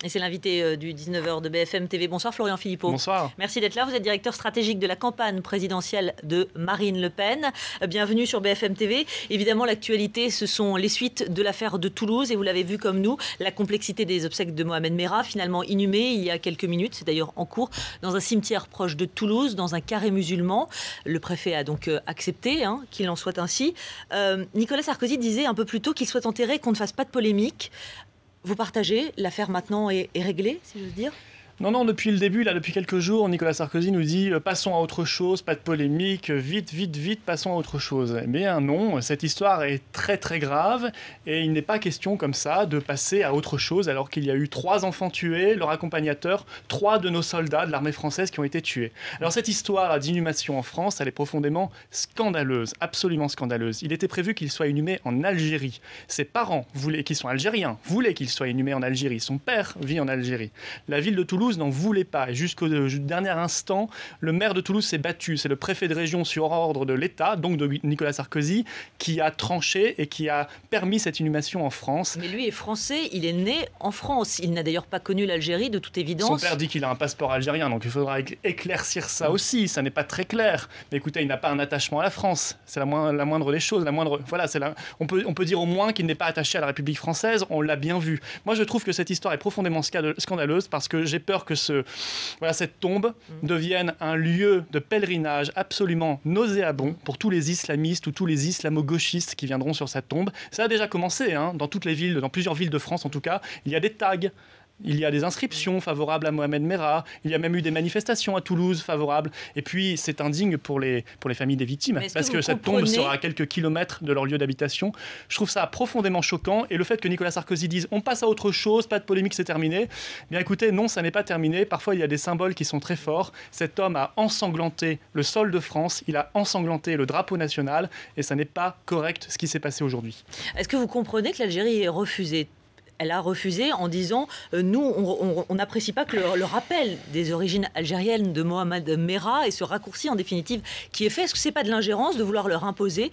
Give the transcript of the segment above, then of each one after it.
Et c'est l'invité du 19h de BFM TV. Bonsoir Florian Philippot. Bonsoir. Merci d'être là. Vous êtes directeur stratégique de la campagne présidentielle de Marine Le Pen. Bienvenue sur BFM TV. Évidemment, l'actualité, ce sont les suites de l'affaire de Toulouse. Et vous l'avez vu comme nous, la complexité des obsèques de Mohamed Merah, finalement inhumé il y a quelques minutes. C'est d'ailleurs en cours dans un cimetière proche de Toulouse, dans un carré musulman. Le préfet a donc accepté qu'il en soit ainsi. Nicolas Sarkozy disait un peu plus tôt qu'il souhaite enterrer, qu'on ne fasse pas de polémique. Vous partagez, l'affaire maintenant est réglée, si j'ose dire ? Non, depuis le début, depuis quelques jours, Nicolas Sarkozy nous dit « passons à autre chose, pas de polémique, vite, passons à autre chose ». Eh bien non, cette histoire est très très grave et il n'est pas question comme ça de passer à autre chose alors qu'il y a eu 3 enfants tués, leur accompagnateur, 3 de nos soldats de l'armée française qui ont été tués. Alors cette histoire d'inhumation en France, elle est profondément scandaleuse, absolument scandaleuse. Il était prévu qu'il soit inhumé en Algérie. Ses parents, qui sont algériens, voulaient qu'il soit inhumé en Algérie. Son père vit en Algérie. La ville de Toulouse n'en voulait pas. Et jusqu'au dernier instant, le maire de Toulouse s'est battu. C'est le préfet de région sur ordre de l'État, donc de Nicolas Sarkozy, qui a tranché et qui a permis cette inhumation en France. Mais lui est français, il est né en France. Il n'a d'ailleurs pas connu l'Algérie, de toute évidence. Son père dit qu'il a un passeport algérien, donc il faudra éclaircir ça aussi. Ça n'est pas très clair. Mais écoutez, il n'a pas un attachement à la France. C'est la moindre des choses. Voilà, on peut dire au moins qu'il n'est pas attaché à la République française. On l'a bien vu. Moi, je trouve que cette histoire est profondément scandaleuse parce que j'ai peur que cette tombe devienne un lieu de pèlerinage absolument nauséabond pour tous les islamistes ou tous les islamo-gauchistes qui viendront sur cette tombe. Ça a déjà commencé dans toutes les villes, dans plusieurs villes de France en tout cas. Il y a des tags. Il y a des inscriptions favorables à Mohamed Merah. Il y a même eu des manifestations à Toulouse favorables. Et puis, c'est indigne pour les familles des victimes. Parce que cette tombe sera à quelques kilomètres de leur lieu d'habitation. Je trouve ça profondément choquant. Et le fait que Nicolas Sarkozy dise « on passe à autre chose, pas de polémique, c'est terminé », bien écoutez, non, ça n'est pas terminé. Parfois, il y a des symboles qui sont très forts. Cet homme a ensanglanté le sol de France. Il a ensanglanté le drapeau national. Et ça n'est pas correct ce qui s'est passé aujourd'hui. Est-ce que vous comprenez que l'Algérie ait refusé ? Elle a refusé en disant nous, on n'apprécie pas que le rappel des origines algériennes de Mohamed Merah et ce raccourci en définitive qui est fait. Est-ce que c'est pas de l'ingérence de vouloir leur imposer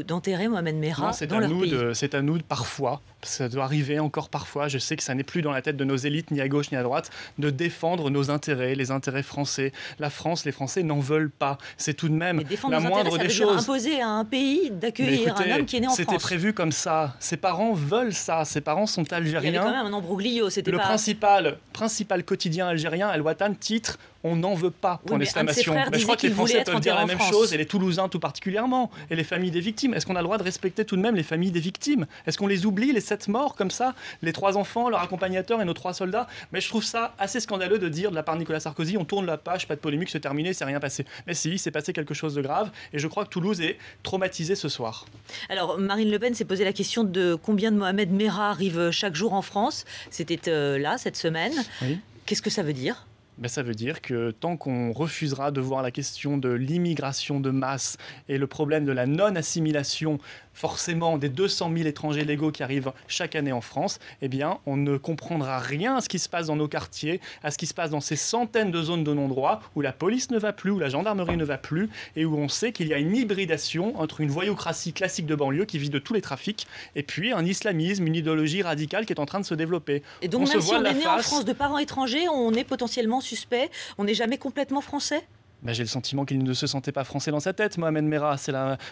d'enterrer Mohamed Merah dans leur pays ? C'est à nous parfois. Ça doit arriver encore parfois. Je sais que ça n'est plus dans la tête de nos élites, ni à gauche ni à droite, de défendre nos intérêts, les intérêts français. La France, les Français n'en veulent pas. C'est tout de même la moindre des choses. Imposer à un pays d'accueillir un homme qui est né en France. C'était prévu comme ça. Ses parents veulent ça. Ses parents sont algériens. Il y avait quand même un embroglio. Le principal quotidien algérien, El Watan, titre « On n'en veut pas », point d'exclamation. Je crois que les Français peuvent dire la même chose, et les Toulousains tout particulièrement, et les familles des victimes. Est-ce qu'on a le droit de respecter tout de même les familles des victimes ? Est-ce qu'on les oublie, les 7 morts comme ça, les 3 enfants, leur accompagnateur et nos 3 soldats ? Mais je trouve ça assez scandaleux de dire de la part de Nicolas Sarkozy, on tourne la page, pas de polémique, c'est terminé, c'est rien passé. Mais si, il s'est passé quelque chose de grave, et je crois que Toulouse est traumatisée ce soir. Alors, Marine Le Pen s'est posé la question de combien de Mohamed Merah arrivent chaque jour en France. C'était là, cette semaine. Oui. Qu'est-ce que ça veut dire ? Ça veut dire que tant qu'on refusera de voir la question de l'immigration de masse et le problème de la non-assimilation forcément des 200 000 étrangers légaux qui arrivent chaque année en France, eh bien, on ne comprendra rien à ce qui se passe dans nos quartiers, à ce qui se passe dans ces centaines de zones de non-droit où la police ne va plus, où la gendarmerie ne va plus, et où on sait qu'il y a une hybridation entre une voyoucratie classique de banlieue qui vit de tous les trafics, et puis un islamisme, une idéologie radicale qui est en train de se développer. Et donc, même si on est né en France de parents étrangers, on est potentiellement suspect, on n'est jamais complètement français ? J'ai le sentiment qu'il ne se sentait pas français dans sa tête, Mohamed Merah.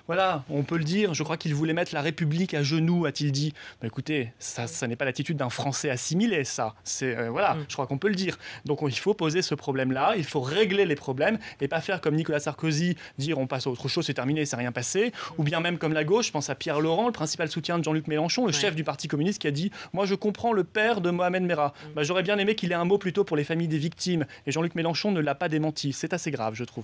Voilà, on peut le dire. Je crois qu'il voulait mettre la République à genoux, a-t-il dit. Écoutez, ça n'est pas l'attitude d'un Français assimilé, ça. Je crois qu'on peut le dire. Donc il faut poser ce problème-là, il faut régler les problèmes et pas faire comme Nicolas Sarkozy, dire on passe à autre chose, c'est terminé, c'est rien passé. Ou bien même comme la gauche, je pense à Pierre Laurent, le principal soutien de Jean-Luc Mélenchon, le chef du Parti communiste, qui a dit « Moi, je comprends le père de Mohamed Merah. J'aurais bien aimé qu'il ait un mot plutôt pour les familles des victimes. » Et Jean-Luc Mélenchon ne l'a pas démenti. C'est assez grave, je trouve.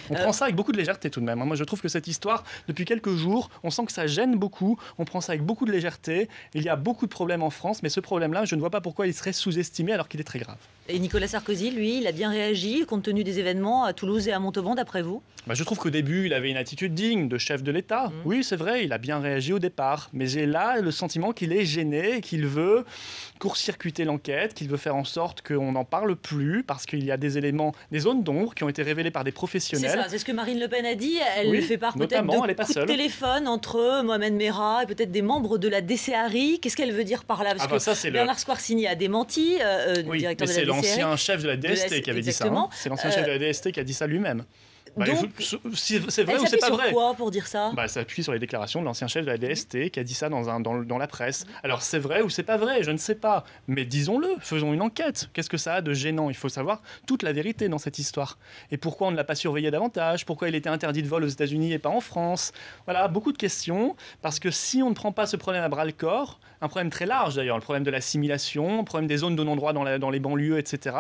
On prend ça avec beaucoup de légèreté tout de même. Moi, je trouve que cette histoire, depuis quelques jours, on sent que ça gêne beaucoup. On prend ça avec beaucoup de légèreté. Il y a beaucoup de problèmes en France, mais ce problème-là, je ne vois pas pourquoi il serait sous-estimé alors qu'il est très grave. Et Nicolas Sarkozy, lui, il a bien réagi compte tenu des événements à Toulouse et à Montauban, d'après vous ? Je trouve qu'au début, il avait une attitude digne de chef de l'État. Oui, c'est vrai, il a bien réagi au départ. Mais j'ai là le sentiment qu'il est gêné, qu'il veut court-circuiter l'enquête, qu'il veut faire en sorte qu'on n'en parle plus, parce qu'il y a des éléments, des zones d'ombre qui ont été révélées par des professionnels. traditionnelle. C'est ça, c'est ce que Marine Le Pen a dit. Elle fait part peut-être de coups de téléphone entre Mohamed Merah et peut-être des membres de la DCARI. Qu'est-ce qu'elle veut dire par là? Parce que Bernard Squarcini a démenti, le directeur de la DCARI. C'est l'ancien chef de la DST qui avait dit ça. C'est l'ancien chef de la DST qui a dit ça lui-même. Donc, c'est vrai ou c'est pas vrai? sur quoi pour dire ça? Ça appuie sur les déclarations de l'ancien chef de la DST qui a dit ça dans la presse. Alors c'est vrai ou c'est pas vrai? Je ne sais pas. Mais disons-le, faisons une enquête. Qu'est-ce que ça a de gênant? Il faut savoir toute la vérité dans cette histoire. Et pourquoi on ne l'a pas surveillé davantage? Pourquoi il était interdit de vol aux États-Unis et pas en France? Voilà, beaucoup de questions. Parce que si on ne prend pas ce problème à bras-le-corps, un problème très large d'ailleurs, le problème de l'assimilation, le problème des zones de non-droit dans les banlieues, etc.,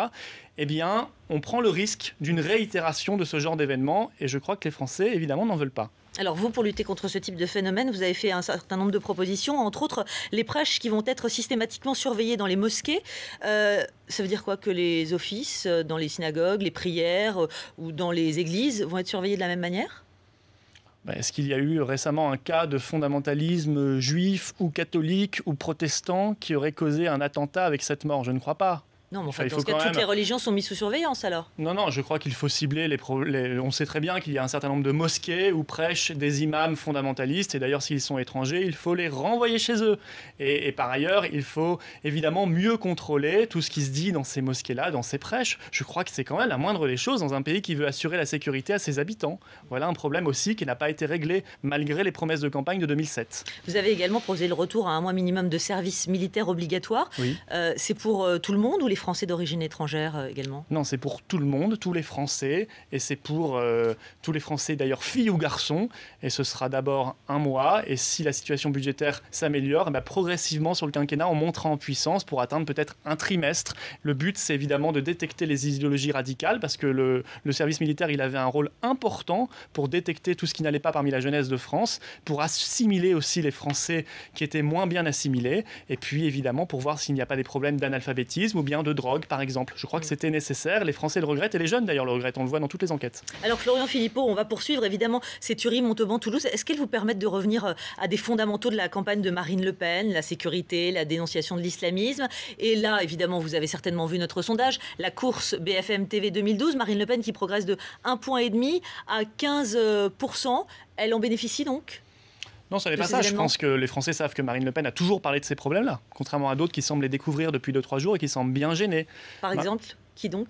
eh bien, on prend le risque d'une réitération de ce genre d'événements, et je crois que les Français, évidemment, n'en veulent pas. Alors vous, pour lutter contre ce type de phénomène, vous avez fait un certain nombre de propositions, entre autres les prêches qui vont être systématiquement surveillées dans les mosquées. Ça veut dire quoi? Que les offices dans les synagogues, les prières ou dans les églises vont être surveillés de la même manière? Est-ce qu'il y a eu récemment un cas de fondamentalisme juif ou catholique ou protestant qui aurait causé un attentat avec cette mort? Je ne crois pas. Non, mais dans ce cas, toutes les religions sont mises sous surveillance alors? Non, je crois qu'il faut cibler on sait très bien qu'il y a un certain nombre de mosquées où prêchent des imams fondamentalistes, et d'ailleurs s'ils sont étrangers, il faut les renvoyer chez eux. Et par ailleurs, il faut évidemment mieux contrôler tout ce qui se dit dans ces mosquées-là, dans ces prêches. Je crois que c'est quand même la moindre des choses dans un pays qui veut assurer la sécurité à ses habitants. Voilà un problème aussi qui n'a pas été réglé malgré les promesses de campagne de 2007. Vous avez également proposé le retour à un mois minimum de service militaire obligatoire. Oui. C'est pour tout le monde ou les Français d'origine étrangère également? Non, c'est pour tout le monde, tous les Français, et c'est pour tous les Français d'ailleurs, filles ou garçons, et ce sera d'abord un mois, et si la situation budgétaire s'améliore, progressivement sur le quinquennat, on montera en puissance pour atteindre peut-être un trimestre. Le but, c'est évidemment de détecter les idéologies radicales, parce que le service militaire, il avait un rôle important pour détecter tout ce qui n'allait pas parmi la jeunesse de France, pour assimiler aussi les Français qui étaient moins bien assimilés, et puis évidemment pour voir s'il n'y a pas des problèmes d'analphabétisme ou bien de drogue, par exemple. Je crois que c'était nécessaire. Les Français le regrettent et les jeunes d'ailleurs le regrettent. On le voit dans toutes les enquêtes. Alors Florian Philippot, on va poursuivre évidemment ces tueries Montauban, Toulouse. Est-ce qu'elles vous permettent de revenir à des fondamentaux de la campagne de Marine Le Pen, la sécurité, la dénonciation de l'islamisme? Et là, évidemment, vous avez certainement vu notre sondage, la course BFM TV 2012, Marine Le Pen qui progresse de 1,5 point à 15%. Elle en bénéficie donc? Non, ce n'est pas ça. Je pense que les Français savent que Marine Le Pen a toujours parlé de ces problèmes-là, contrairement à d'autres qui semblent les découvrir depuis 2-3 jours et qui semblent bien gênés. Par exemple, qui donc?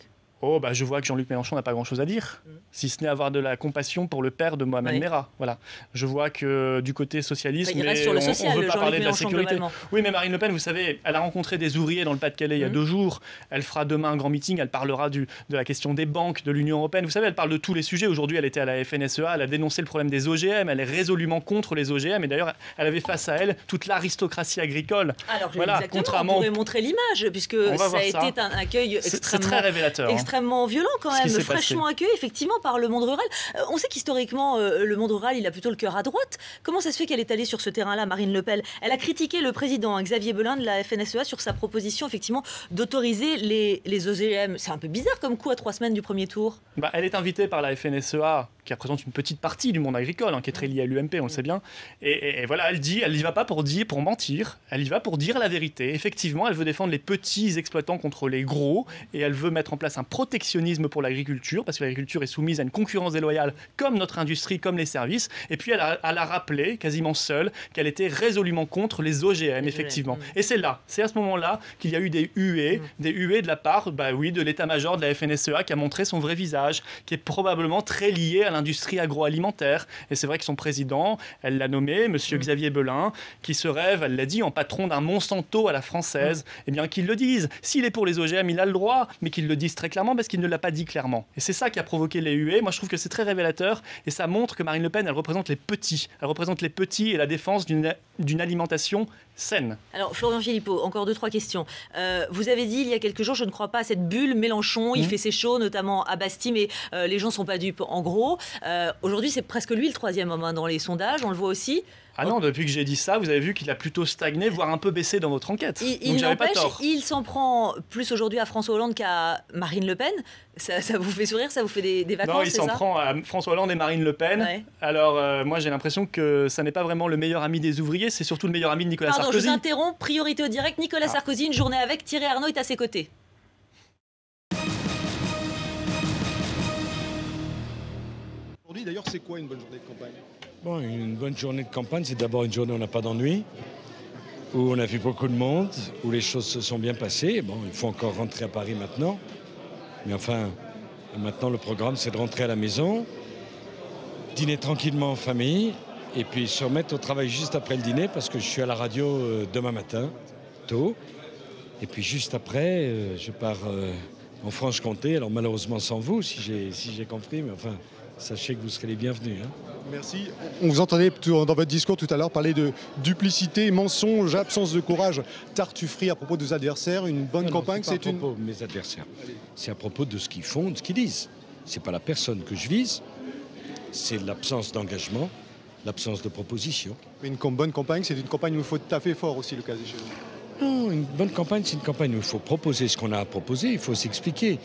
Je vois que Jean-Luc Mélenchon n'a pas grand-chose à dire, si ce n'est avoir de la compassion pour le père de Mohamed Merah. Voilà. Je vois que du côté socialiste, il reste sur le social, on ne veut pas parler de la sécurité. Globalement. Oui, mais Marine Le Pen, vous savez, elle a rencontré des ouvriers dans le Pas-de-Calais il y a 2 jours. Elle fera demain un grand meeting. Elle parlera de la question des banques, de l'Union européenne. Vous savez, elle parle de tous les sujets. Aujourd'hui, elle était à la FNSEA. Elle a dénoncé le problème des OGM. Elle est résolument contre les OGM. Et d'ailleurs, elle avait face à elle toute l'aristocratie agricole. Alors, contrairement, on pourrait montrer l'image, puisque ça a été un accueil très révélateur, extrêmement violent quand même, fraîchement accueilli effectivement par le monde rural. On sait qu'historiquement, le monde rural, il a plutôt le cœur à droite. Comment ça se fait qu'elle est allée sur ce terrain-là, Marine Le Pen? Elle a critiqué le président Xavier Belin de la FNSEA sur sa proposition effectivement d'autoriser les OGM. C'est un peu bizarre comme coup à 3 semaines du premier tour. Elle est invitée par la FNSEA, qui représente une petite partie du monde agricole, qui est très liée à l'UMP, on le sait bien. Et voilà, elle n'y va pas pour mentir, elle y va pour dire la vérité. Effectivement, elle veut défendre les petits exploitants contre les gros, et elle veut mettre en place un protectionnisme pour l'agriculture, parce que l'agriculture est soumise à une concurrence déloyale, comme notre industrie, comme les services. Et puis elle a rappelé, quasiment seule, qu'elle était résolument contre les OGM, effectivement. Et c'est à ce moment-là, qu'il y a eu des huées de la part, de l'état-major de la FNSEA, qui a montré son vrai visage, qui est probablement très lié à l'industrie agroalimentaire. Et c'est vrai que son président, elle l'a nommé, monsieur Xavier Belin, qui se rêve, elle l'a dit, en patron d'un Monsanto à la française. Eh bien, qu'il le dise. S'il est pour les OGM, il a le droit, mais qu'il le dise très clairement, parce qu'il ne l'a pas dit clairement. Et c'est ça qui a provoqué les huées. Moi, je trouve que c'est très révélateur, et ça montre que Marine Le Pen, elle représente les petits. Elle représente les petits et la défense d'une alimentation saine. Alors, Florian Philippot, encore 2-3 questions. Vous avez dit il y a quelques jours, je ne crois pas à cette bulle Mélenchon, il fait ses shows, notamment à Bastille, mais les gens ne sont pas dupes. En gros, aujourd'hui, c'est presque lui le 3e homme dans les sondages, on le voit aussi. Ah non, depuis que j'ai dit ça, vous avez vu qu'il a plutôt stagné, voire un peu baissé dans votre enquête. Donc j'avais pas tort. Il s'en prend plus aujourd'hui à François Hollande qu'à Marine Le Pen. Ça vous fait sourire, ça vous fait des vacances? Non, il s'en prend à François Hollande et Marine Le Pen. Ouais. Alors moi j'ai l'impression que ça n'est pas vraiment le meilleur ami des ouvriers, c'est surtout le meilleur ami de Nicolas Sarkozy. Pardon, je vous interromps, priorité au direct. Nicolas Sarkozy, une journée avec, Thierry Arnaud est à ses côtés. Aujourd'hui, d'ailleurs, c'est quoi une bonne journée de campagne? Bon, une bonne journée de campagne, c'est d'abord une journée où on n'a pas d'ennui, où on a vu beaucoup de monde, où les choses se sont bien passées. Bon, il faut encore rentrer à Paris maintenant. Mais enfin, maintenant le programme, c'est de rentrer à la maison, dîner tranquillement en famille, et puis se remettre au travail juste après le dîner, parce que je suis à la radio demain matin, tôt. Et puis juste après, je pars en Franche-Comté, alors malheureusement sans vous, si j'ai compris, mais enfin, sachez que vous serez les bienvenus. Hein. Merci. On vous entendait dans votre discours tout à l'heure parler de duplicité, mensonge, absence de courage, tartufferie à propos de vos adversaires. Une bonne campagne, c'est une... à propos de mes adversaires. C'est à propos de ce qu'ils font, de ce qu'ils disent. C'est pas la personne que je vise, c'est l'absence d'engagement, l'absence de proposition. Mais une bonne campagne, c'est une campagne où il faut taffer fort aussi, le cas échéant. Non, une bonne campagne, c'est une campagne où il faut proposer ce qu'on a à proposer, il faut s'expliquer.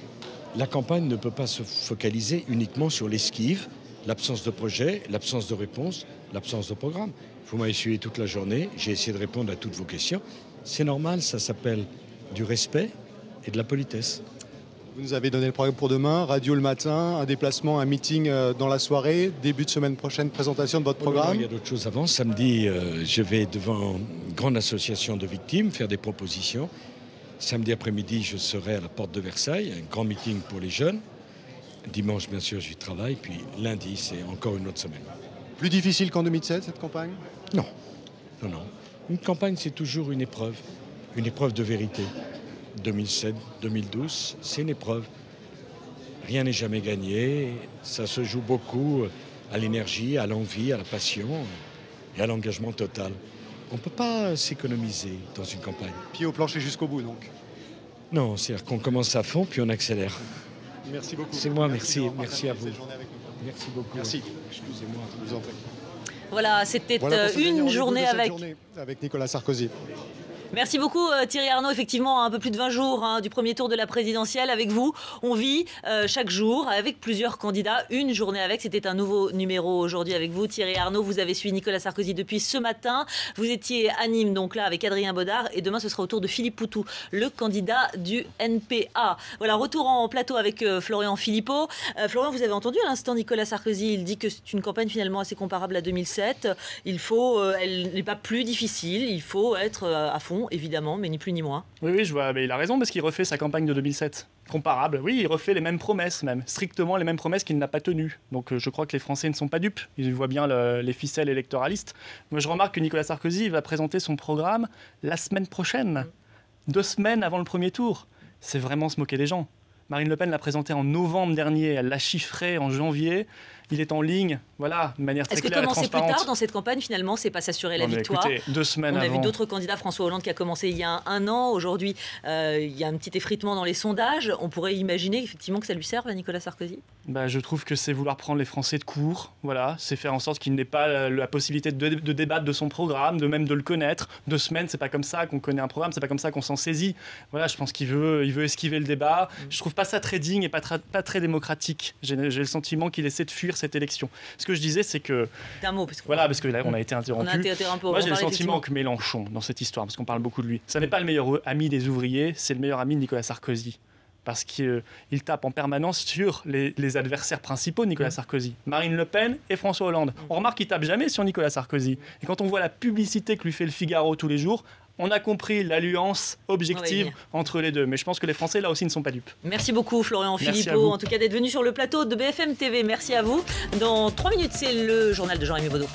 La campagne ne peut pas se focaliser uniquement sur l'esquive, l'absence de projet, l'absence de réponse, l'absence de programme. Vous m'avez suivi toute la journée, j'ai essayé de répondre à toutes vos questions. C'est normal, ça s'appelle du respect et de la politesse. Vous nous avez donné le programme pour demain, radio le matin, un déplacement, un meeting dans la soirée, début de semaine prochaine, présentation de votre programme. Il y a d'autres choses avant. Samedi, je vais devant une grande association de victimes faire des propositions. Samedi après-midi, je serai à la porte de Versailles, un grand meeting pour les jeunes. Dimanche, bien sûr, j'y travaille. Puis lundi, c'est encore une autre semaine. Plus difficile qu'en 2007, cette campagne? Non. Non. Une campagne, c'est toujours une épreuve de vérité. 2007, 2012, c'est une épreuve. Rien n'est jamais gagné. Ça se joue beaucoup à l'énergie, à l'envie, à la passion et à l'engagement total. On ne peut pas s'économiser dans une campagne. Pied au plancher jusqu'au bout, donc. Non, c'est-à-dire qu'on commence à fond, puis on accélère. Merci beaucoup. C'est moi, merci à vous. Merci beaucoup. Merci. Excusez-moi. Je vous en prie. Voilà, c'était une journée avec Nicolas Sarkozy. Merci beaucoup Thierry Arnaud. Effectivement, un peu plus de 20 jours du premier tour de la présidentielle avec vous. On vit chaque jour avec plusieurs candidats. Une journée avec, c'était un nouveau numéro aujourd'hui avec vous. Thierry Arnaud, vous avez suivi Nicolas Sarkozy depuis ce matin. Vous étiez à Nîmes, donc là, avec Adrien Baudard. Et demain, ce sera au tour de Philippe Poutou, le candidat du NPA. Voilà, retour en plateau avec Florian Philippot. Florian, vous avez entendu à l'instant Nicolas Sarkozy. Il dit que c'est une campagne finalement assez comparable à 2007. Elle n'est pas plus difficile. Il faut être à fond, évidemment, mais ni plus ni moins. Oui, je vois, mais il a raison parce qu'il refait sa campagne de 2007. Comparable, oui, il refait les mêmes promesses même, strictement les mêmes promesses qu'il n'a pas tenues. Donc je crois que les Français ne sont pas dupes, ils voient bien les ficelles électoralistes. Moi je remarque que Nicolas Sarkozy va présenter son programme la semaine prochaine, 2 semaines avant le premier tour. C'est vraiment se moquer des gens. Marine Le Pen l'a présenté en novembre dernier, elle l'a chiffré en janvier. Il est en ligne, voilà, de manière très claire et transparente. Est-ce que commencer plus tard dans cette campagne, finalement, c'est pas s'assurer la victoire? Écoutez, 2 semaines avant. On a vu d'autres candidats, François Hollande qui a commencé il y a un an. Aujourd'hui, il y a un petit effritement dans les sondages. On pourrait imaginer effectivement que ça lui serve à Nicolas Sarkozy? Je trouve que c'est vouloir prendre les Français de court. Voilà, c'est faire en sorte qu'il n'ait pas la possibilité de débattre de son programme, de même de le connaître. 2 semaines, c'est pas comme ça qu'on connaît un programme, c'est pas comme ça qu'on s'en saisit. Voilà, je pense qu'il veut esquiver le débat. Je trouve pas ça très digne et pas très démocratique. J'ai le sentiment qu'il essaie de fuir cette élection. Ce que je disais, c'est que... D'un mot, parce que là, on a été interrompu. Moi, j'ai le sentiment que Mélenchon, dans cette histoire, parce qu'on parle beaucoup de lui, ça n'est pas le meilleur ami des ouvriers, c'est le meilleur ami de Nicolas Sarkozy. Parce qu'il tape en permanence sur les adversaires principaux de Nicolas Sarkozy, Marine Le Pen et François Hollande. On remarque qu'il tape jamais sur Nicolas Sarkozy. Et quand on voit la publicité que lui fait le Figaro tous les jours, on a compris l'alliance objective entre les deux. Mais je pense que les Français, là aussi, ne sont pas dupes. Merci beaucoup, Florian Philippot, en tout cas d'être venu sur le plateau de BFM TV. Merci à vous. Dans 3 minutes, c'est le journal de Jean-Rémy Baudot.